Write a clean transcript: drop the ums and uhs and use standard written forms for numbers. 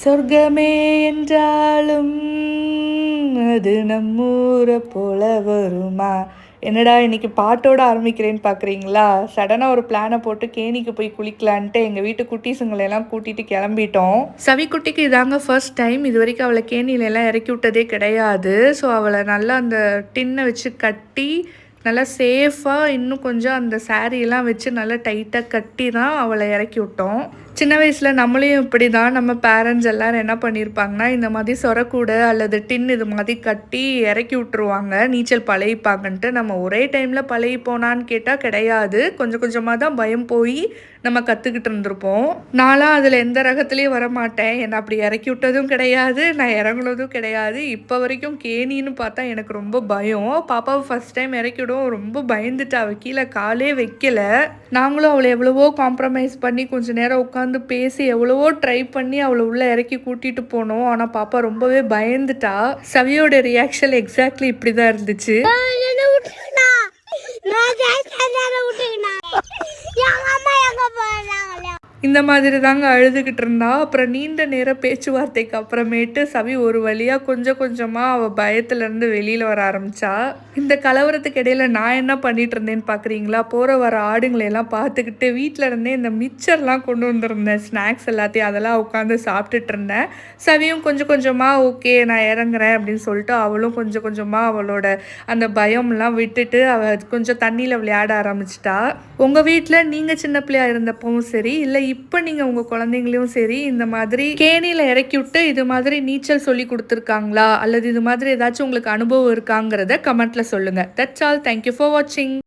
சொர்க்கமே என்றாலும் அது நம்மூரை போல வருமா? என்னடா இன்னைக்கு பாட்டோட ஆரம்பிக்கிறேன்னு பார்க்குறீங்களா? சடனாக ஒரு பிளானை போட்டு கேணிக்கு போய் குளிக்கலான்ட்டு எங்கள் வீட்டு குட்டீஸுங்களெல்லாம் கூட்டிகிட்டு கிளம்பிட்டோம். சவிக்குட்டிக்கு இதாங்க ஃபர்ஸ்ட் டைம். இது வரைக்கும் அவளை கேணிலெல்லாம் இறக்கி விட்டதே கிடையாது. ஸோ அவளை நல்லா அந்த டின்னை வச்சு கட்டி நல்லா சேஃபாக இன்னும் கொஞ்சம் அந்த சாரியெல்லாம் வச்சு நல்லா டைட்டாக கட்டி தான் அவளை இறக்கி விட்டோம். சின்ன வயசில் நம்மளையும் இப்படி தான் நம்ம பேரண்ட்ஸ் எல்லோரும் என்ன பண்ணியிருப்பாங்கன்னா, இந்த மாதிரி சொரக்கூடை அல்லது டின் இது மாதிரி கட்டி இறக்கி விட்ருவாங்க நீச்சல் பழகிப்பாங்கன்ட்டு. நம்ம ஒரே டைமில் பழகி போனான்னு கேட்டால் கிடையாது. கொஞ்சம் கொஞ்சமாக தான் பயம் போய் நம்ம கற்றுக்கிட்டு இருந்திருப்போம். நான்லாம் அதில் எந்த ரகத்துலேயும் வரமாட்டேன். என்னை அப்படி இறக்கி விட்டதும் கிடையாது, நான் இறங்குனதும் கிடையாது. இப்போ வரைக்கும் கேணின்னு பார்த்தா எனக்கு ரொம்ப பயம். பாப்பாவை ஃபஸ்ட் டைம் இறக்கி விடவும் ரொம்ப பயந்துட்டு அவள் கீழே காலே வைக்கல. நாங்களும் அவளை எவ்வளவோ காம்ப்ரமைஸ் பண்ணி கொஞ்சம் நேரம் உட்காந்து பேசி எவ்வளவோ ட்ரை பண்ணி அவளை உள்ளே இறக்கி கூட்டிகிட்டு போனோம். ஆனால் பாப்பா ரொம்பவே பயந்துட்டா. சவியோட ரியாக்ஷன் எக்ஸாக்ட்லி இப்படி தான் இருந்துச்சு. இந்த மாதிரி தாங்க அழுதுகிட்டு இருந்தா. அப்புறம் நீண்ட நேர பேச்சுவார்த்தைக்கு அப்புறமேட்டு சவி ஒரு வழியாக கொஞ்சம் கொஞ்சமாக அவள் பயத்துலேருந்து வெளியில் வர ஆரம்பித்தா. இந்த கலவரத்துக்கு இடையில நான் என்ன பண்ணிட்டு இருந்தேன்னு பார்க்குறீங்களா? போகிற வர ஆடுங்களையெல்லாம் பார்த்துக்கிட்டு வீட்டில் இருந்தே இந்த மிக்சர்லாம் கொண்டு வந்திருந்தேன், ஸ்நாக்ஸ் எல்லாத்தையும் அதெல்லாம் உட்காந்து சாப்பிட்டுட்டு இருந்தேன். சவியும் கொஞ்சம் கொஞ்சமாக ஓகே நான் இறங்குறேன் அப்படின்னு சொல்லிட்டு அவளும் கொஞ்சம் கொஞ்சமாக அவளோட அந்த பயம்லாம் விட்டுட்டு அவள் கொஞ்சம் தண்ணியில் விளையாட ஆரம்பிச்சிட்டா. உங்கள் வீட்டில் நீங்கள் சின்ன பிள்ளையா இருந்தப்பவும் சரி, இல்லை இப்போ நீங்கள் உங்கள் குழந்தைங்களையும் சரி இந்த மாதிரி கேணியில் இறக்கி விட்டு இது மாதிரி நீச்சல் சொல்லி கொடுத்துருக்காங்களா, அல்லது இது மாதிரி ஏதாச்சும் உங்களுக்கு அனுபவம் இருக்காங்கிறத கமெண்ட்டில் சொல்லுங்கள். That's all. தேங்க்யூ ஃபார் வாட்சிங்.